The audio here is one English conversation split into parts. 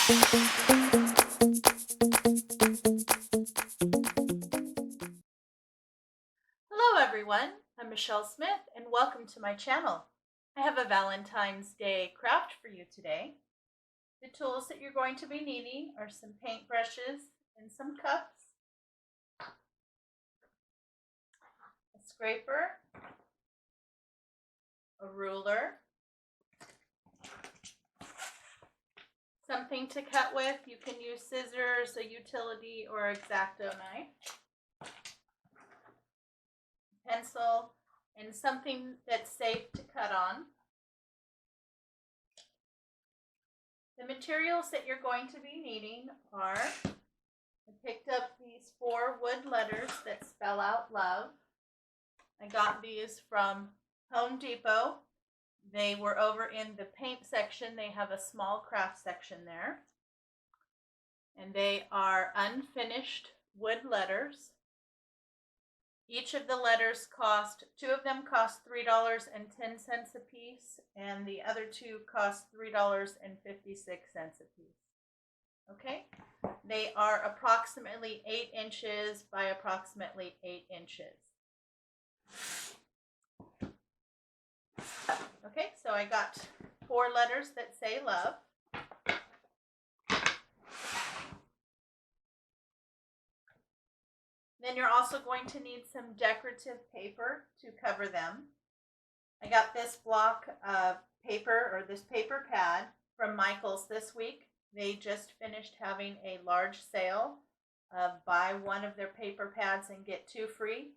Hello everyone, I'm Micheal Smith and welcome to my channel. I have a Valentine's Day craft for you today. The tools that you're going to be needing are some paint brushes and some cups, a scraper, a ruler, something to cut with. You can use scissors, a utility, or X-Acto knife, pencil, and something that's safe to cut on. The materials that you're going to be needing are, I picked up these 4 wood letters that spell out love. I got these from Home Depot. They were over in the paint section. They have a small craft section there. And they are unfinished wood letters. Each of the letters two of them cost $3.10 a piece, and the other 2 cost $3.56 a piece. Okay? They are approximately 8 inches by approximately 8 inches. Okay, so I got 4 letters that say love. Then you're also going to need some decorative paper to cover them. I got this block of paper, or this paper pad, from Micheal's this week. They just finished having a large sale of buy one of their paper pads and get 2 free.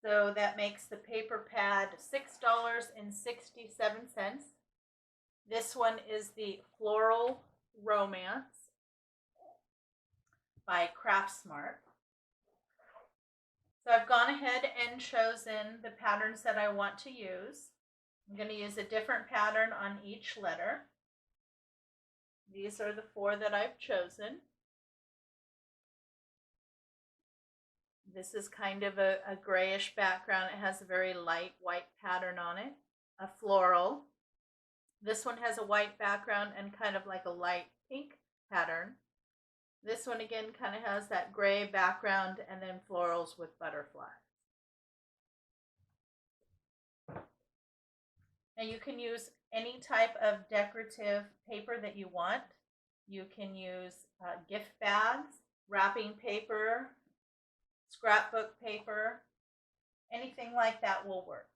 So that makes the paper pad $6.67. This one is the Floral Romance by Craftsmart. So I've gone ahead and chosen the patterns that I want to use. I'm going to use a different pattern on each letter. These are the 4 that I've chosen. This is kind of a grayish background. It has a very light white pattern on it, a floral. This one has a white background and kind of like a light pink pattern. This one again kind of has that gray background and then florals with butterflies. Now you can use any type of decorative paper that you want. You can use gift bags, wrapping paper, scrapbook paper, anything like that will work.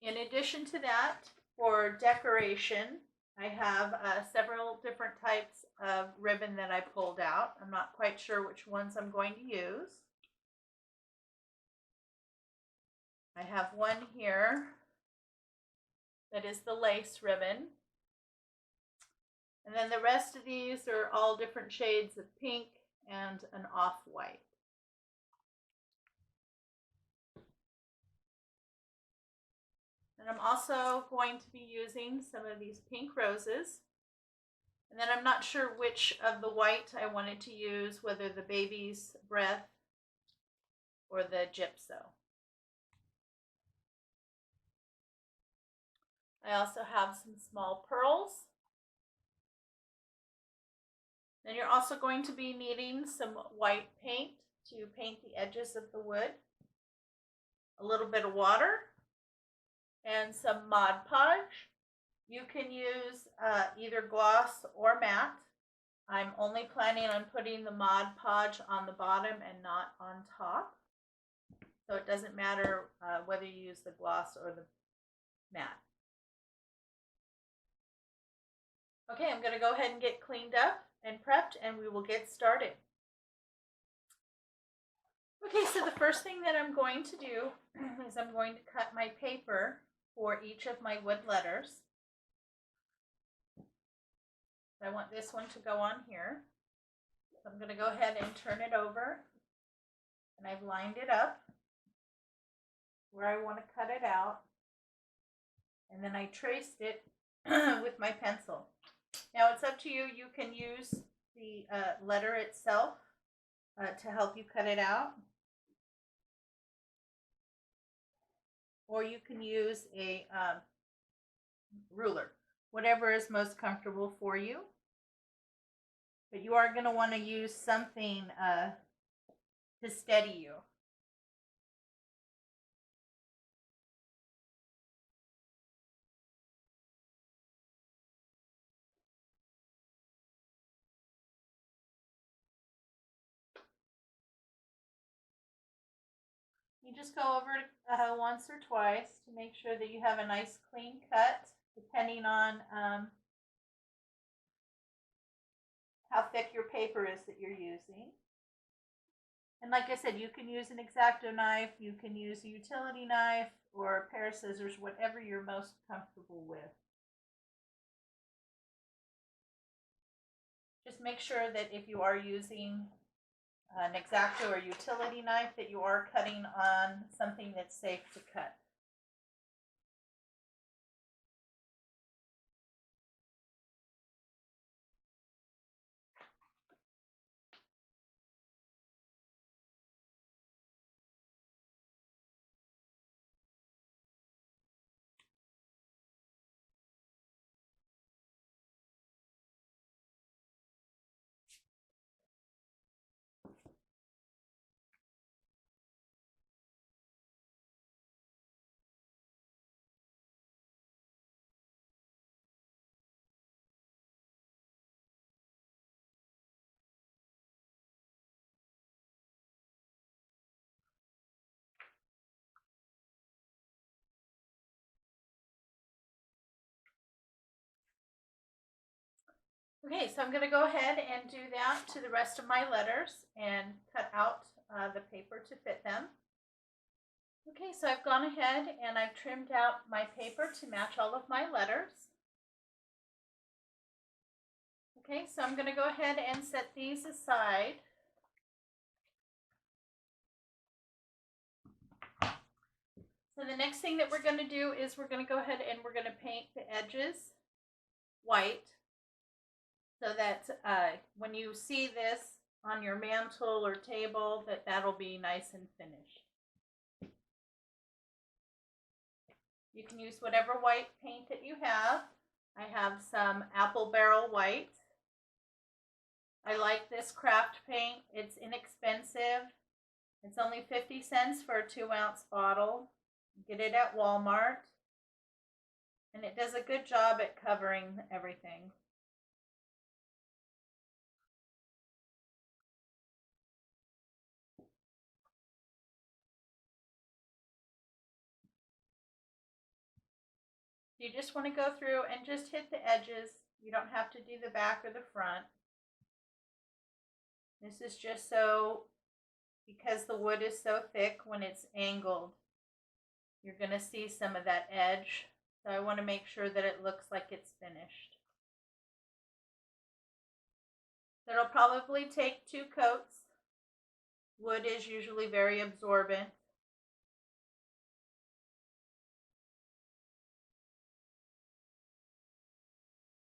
In addition to that, for decoration, I have several different types of ribbon that I pulled out. I'm not quite sure which ones I'm going to use. I have one here that is the lace ribbon. And then the rest of these are all different shades of pink and an off-white. And I'm also going to be using some of these pink roses. And then I'm not sure which of the white I wanted to use, whether the baby's breath or the gypso. I also have some small pearls. Then you're also going to be needing some white paint to paint the edges of the wood, a little bit of water, and some Mod Podge. You can use either gloss or matte. I'm only planning on putting the Mod Podge on the bottom and not on top. So it doesn't matter whether you use the gloss or the matte. Okay, I'm going to go ahead and get cleaned up and prepped, and we will get started. Okay, so the first thing that I'm going to do is I'm going to cut my paper for each of my wood letters. I want this one to go on here. So I'm going to go ahead and turn it over, and I've lined it up where I want to cut it out, and then I traced it with my pencil. Now it's up to you. You can use the letter itself to help you cut it out, or you can use a ruler. whatever is most comfortable for you. But you are going to want to use something to steady you. You just go over it once or twice to make sure that you have a nice clean cut, depending on how thick your paper is that you're using. And like I said, you can use an X-Acto knife, you can use a utility knife, or a pair of scissors, whatever you're most comfortable with. Just make sure that if you are using an X-Acto or utility knife, that you are cutting on something that's safe to cut. Okay, so I'm going to go ahead and do that to the rest of my letters and cut out the paper to fit them. Okay, so I've gone ahead and I've trimmed out my paper to match all of my letters. Okay, so I'm going to go ahead and set these aside. So the next thing that we're going to do is we're going to go ahead and we're going to paint the edges white, so that when you see this on your mantle or table, that'll be nice and finished. You can use whatever white paint that you have. I have some apple barrel white. I like this craft paint. It's inexpensive. It's only 50 cents for a 2-ounce bottle. Get it at Walmart. And it does a good job at covering everything. You just want to go through and just hit the edges. You don't have to do the back or the front. This is just so, because the wood is so thick, when it's angled, you're going to see some of that edge. So I want to make sure that it looks like it's finished. So it'll probably take 2 coats. Wood is usually very absorbent.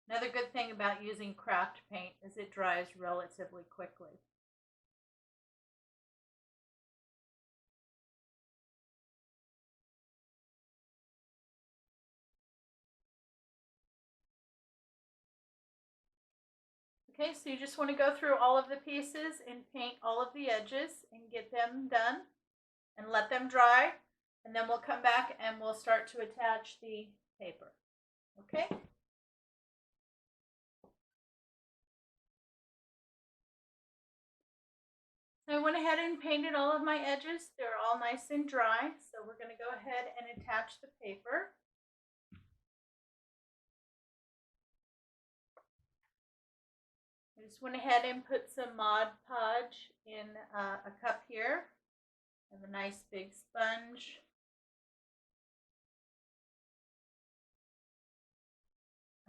Another good thing about using craft paint is it dries relatively quickly. Okay, so you just want to go through all of the pieces and paint all of the edges and get them done and let them dry. And then we'll come back and we'll start to attach the paper. Okay? I went ahead and painted all of my edges. They're all nice and dry. So we're going to go ahead and attach the paper. I just went ahead and put some Mod Podge in a cup here. I have a nice big sponge.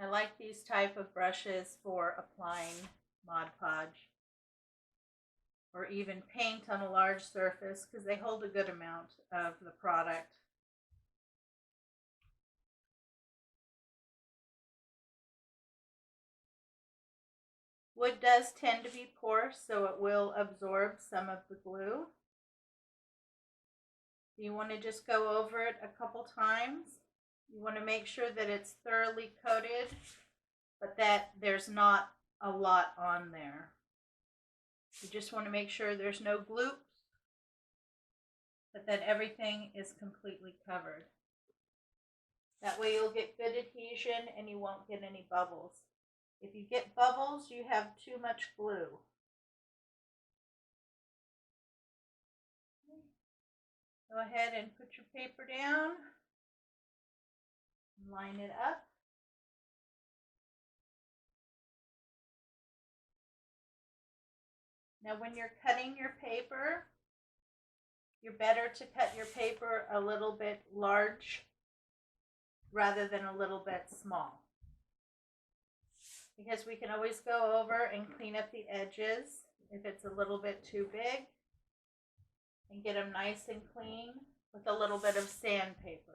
I like these type of brushes for applying Mod Podge or even paint on a large surface because they hold a good amount of the product. Wood does tend to be porous, so it will absorb some of the glue. You want to just go over it a couple times You want to make sure that it's thoroughly coated, but that there's not a lot on there. You just want to make sure there's no gloops, but that everything is completely covered. That way you'll get good adhesion and you won't get any bubbles. If you get bubbles, you have too much glue. Go ahead and put your paper down. Line it up. Now when you're cutting your paper, you're better to cut your paper a little bit large rather than a little bit small. Because we can always go over and clean up the edges if it's a little bit too big and get them nice and clean with a little bit of sandpaper.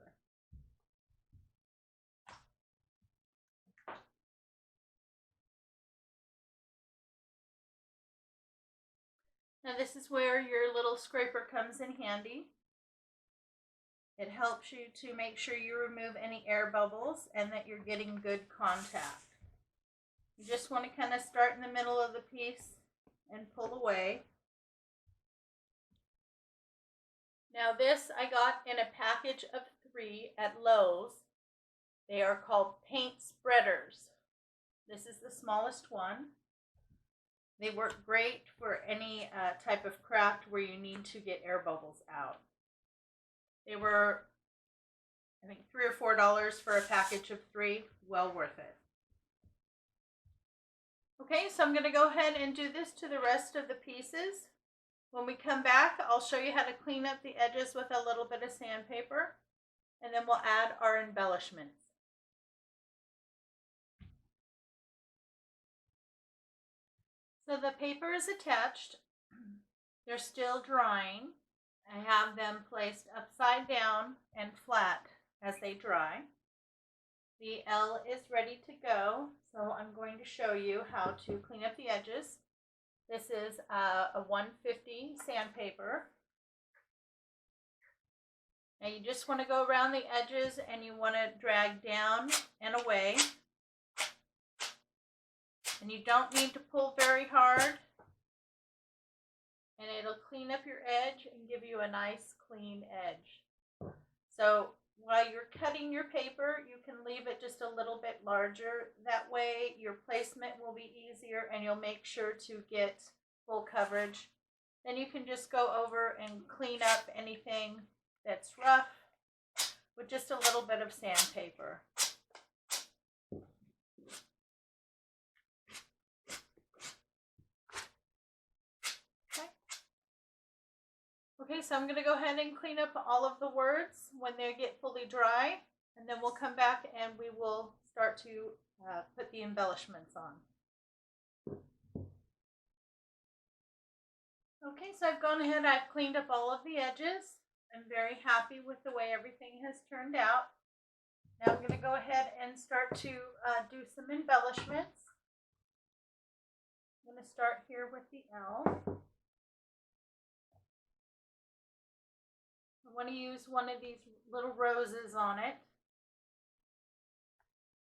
Now this is where your little scraper comes in handy. It helps you to make sure you remove any air bubbles and that you're getting good contact. You just want to kind of start in the middle of the piece and pull away. Now this I got in a package of 3 at Lowe's. They are called paint spreaders. This is the smallest one. They work great for any type of craft where you need to get air bubbles out. They were, I think, $3 or $4 for a package of 3. Well worth it. Okay, so I'm going to go ahead and do this to the rest of the pieces. When we come back, I'll show you how to clean up the edges with a little bit of sandpaper, and then we'll add our embellishments. So the paper is attached. They're still drying. I have them placed upside down and flat as they dry. The L is ready to go, so I'm going to show you how to clean up the edges. This is a 150 sandpaper. Now you just want to go around the edges and you want to drag down and away. And you don't need to pull very hard. And it'll clean up your edge and give you a nice clean edge. So while you're cutting your paper, you can leave it just a little bit larger. That way your placement will be easier and you'll make sure to get full coverage. Then you can just go over and clean up anything that's rough with just a little bit of sandpaper. Okay, so I'm going to go ahead and clean up all of the words when they get fully dry, and then we'll come back and we will start to put the embellishments on. Okay, so I've gone ahead, I've cleaned up all of the edges. I'm very happy with the way everything has turned out. Now I'm going to go ahead and start to do some embellishments. I'm going to start here with the L. I want to use one of these little roses on it.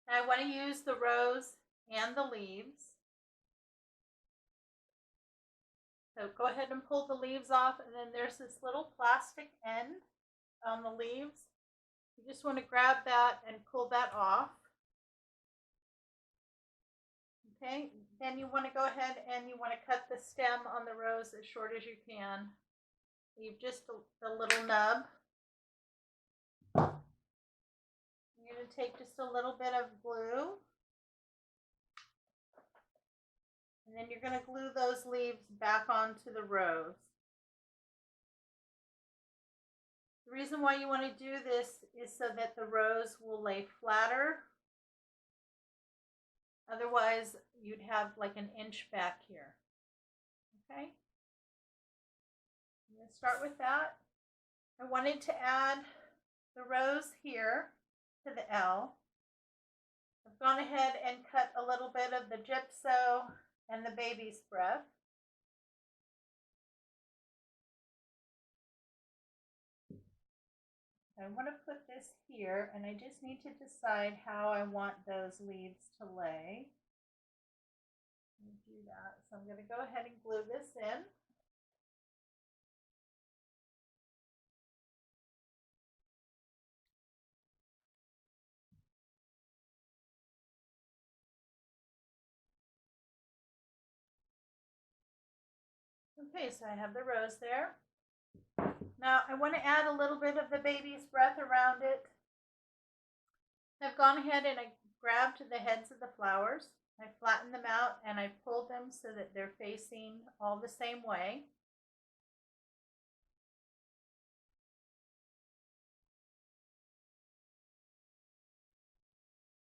And I want to use the rose and the leaves. So go ahead and pull the leaves off, and then there's this little plastic end on the leaves. You just want to grab that and pull that off. Okay, then you want to go ahead and you want to cut the stem on the rose as short as you can. Leave just the little nub. You're going to take just a little bit of glue. And then you're going to glue those leaves back onto the rose. The reason why you want to do this is so that the rose will lay flatter. Otherwise, you'd have like an inch back here. Okay? I'm going to start with that. I wanted to add the rose here to the L. I've gone ahead and cut a little bit of the Gypso and the baby's breath. I want to put this here, and I just need to decide how I want those leaves to lay. Let me do that. So I'm going to go ahead and glue this in. Okay, so I have the rose there. Now I want to add a little bit of the baby's breath around it. I've gone ahead and I grabbed the heads of the flowers. I flattened them out and I pulled them so that they're facing all the same way.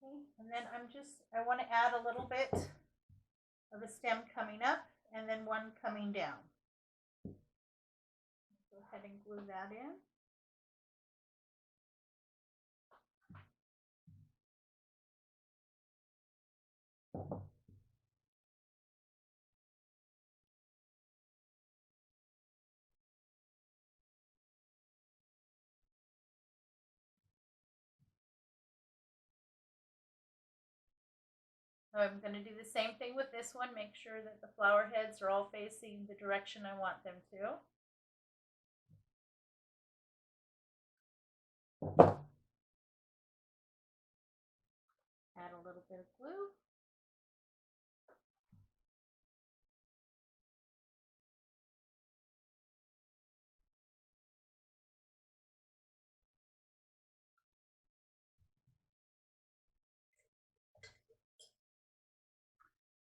Okay, and then I want to add a little bit of a stem coming up and then one coming down. Go ahead and glue that in. So I'm going to do the same thing with this one. Make sure that the flower heads are all facing the direction I want them to. Add a little bit of glue.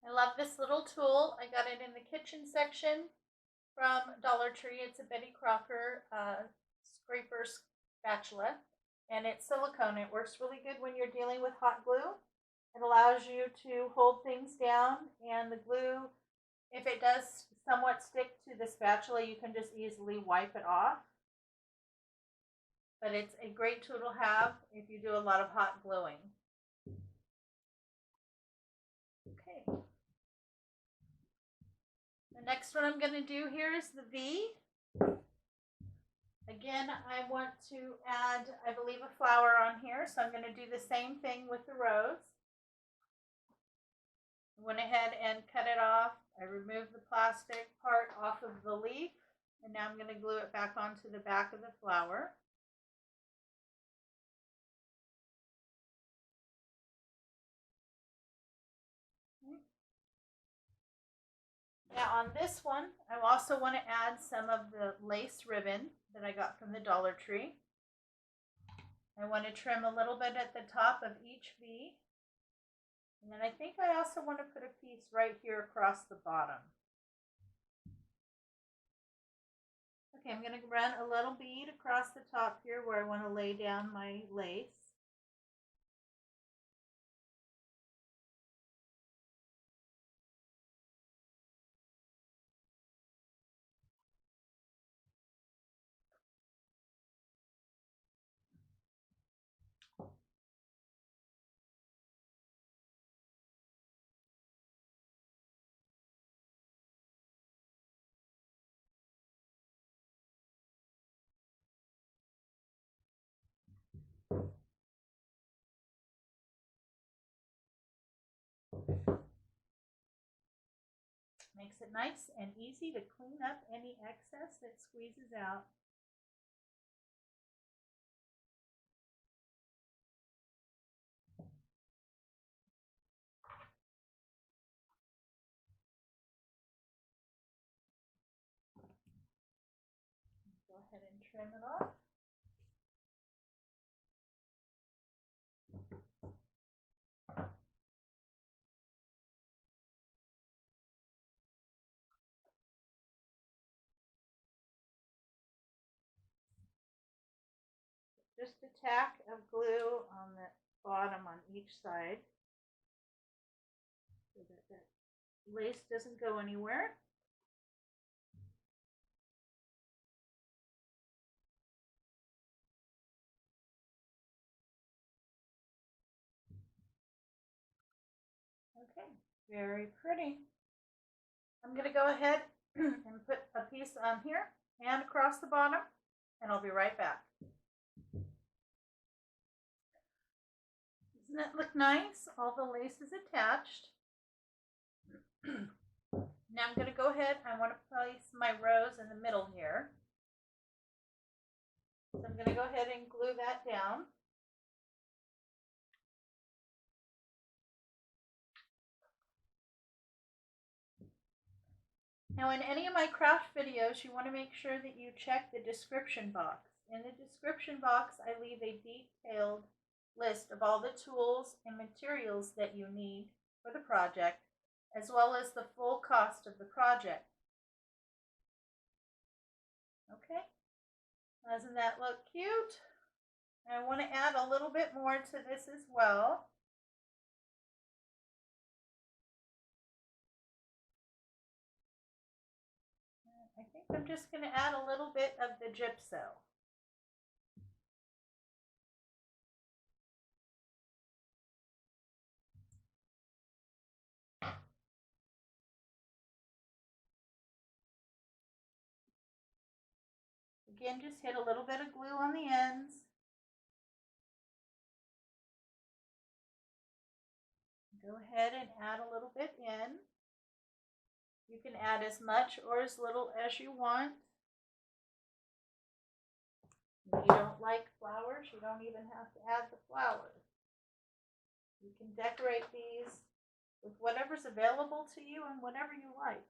I love this little tool. I got it in the kitchen section from Dollar Tree. It's a Betty Crocker scraper spatula, and it's silicone. It works really good when you're dealing with hot glue. It allows you to hold things down, and the glue, if it does somewhat stick to the spatula, you can just easily wipe it off. But it's a great tool to have if you do a lot of hot gluing. Okay. The next one I'm going to do here is the V. Again, I want to add, I believe, a flower on here, so I'm going to do the same thing with the rose. I went ahead and cut it off. I removed the plastic part off of the leaf, and now I'm going to glue it back onto the back of the flower. Now on this one, I also want to add some of the lace ribbon that I got from the Dollar Tree. I want to trim a little bit at the top of each V. And then I think I also want to put a piece right here across the bottom. Okay, I'm going to run a little bead across the top here where I want to lay down my lace. Makes it nice and easy to clean up any excess that squeezes out. Go ahead and trim it off. Just a tack of glue on the bottom on each side so that lace doesn't go anywhere. Okay, very pretty. I'm going to go ahead and put a piece on here and across the bottom, and I'll be right back. Doesn't that look nice? All the lace is attached. Now I'm going to go ahead, I want to place my rose in the middle here. So I'm going to go ahead and glue that down. Now in any of my craft videos, you want to make sure that you check the description box. In the description box, I leave a detailed list of all the tools and materials that you need for the project, as well as the full cost of the project. Okay, doesn't that look cute? I want to add a little bit more to this as well. I think I'm just going to add a little bit of the Gypso. Again, just hit a little bit of glue on the ends. Go ahead and add a little bit in. You can add as much or as little as you want. If you don't like flowers, you don't even have to add the flowers. You can decorate these with whatever's available to you and whatever you like.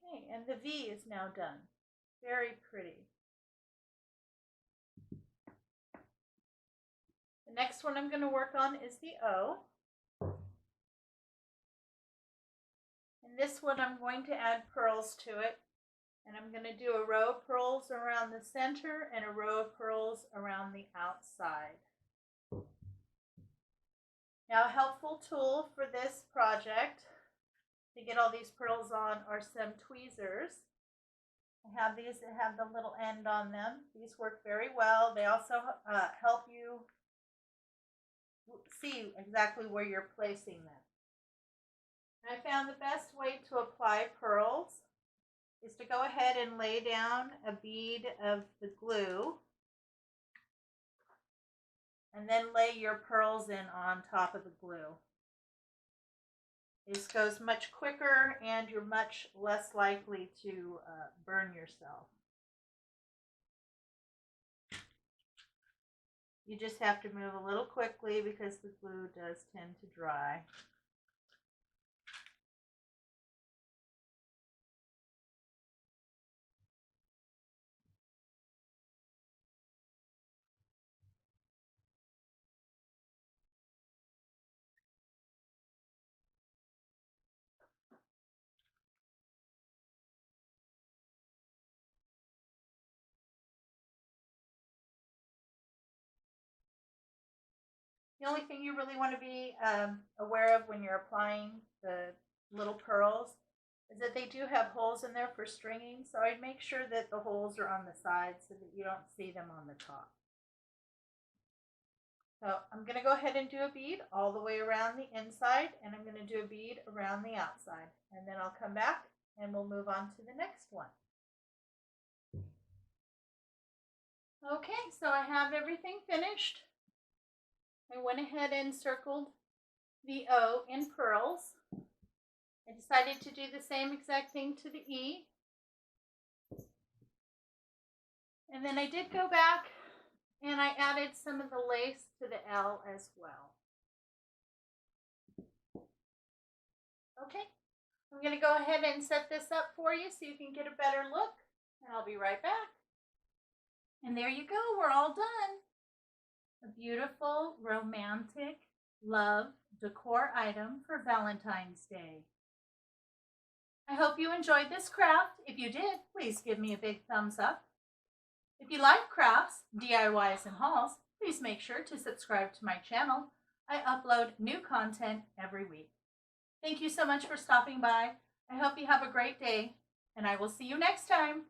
Okay, and the V is now done. Very pretty. The next one I'm going to work on is the O. And this one I'm going to add pearls to it. And I'm going to do a row of pearls around the center and a row of pearls around the outside. Now, a helpful tool for this project to get all these pearls on are some tweezers. I have these that have the little end on them. These work very well. They also help you see exactly where you're placing them. I found the best way to apply pearls is to go ahead and lay down a bead of the glue and then lay your pearls in on top of the glue. This goes much quicker and you're much less likely to burn yourself. You just have to move a little quickly because the glue does tend to dry. The only thing you really want to be aware of when you're applying the little pearls is that they do have holes in there for stringing, so I'd make sure that the holes are on the sides so that you don't see them on the top. So I'm going to go ahead and do a bead all the way around the inside, and I'm going to do a bead around the outside, and then I'll come back and we'll move on to the next one. Okay, so I have everything finished. I went ahead and circled the O in pearls. I decided to do the same exact thing to the E. And then I did go back and I added some of the lace to the L as well. Okay, I'm going to go ahead and set this up for you so you can get a better look, and I'll be right back. And there you go, we're all done. A beautiful, romantic love decor item for Valentine's Day. I hope you enjoyed this craft. If you did, please give me a big thumbs up. If you like crafts, DIYs, and hauls, please make sure to subscribe to my channel. I upload new content every week. Thank you so much for stopping by. I hope you have a great day, and I will see you next time.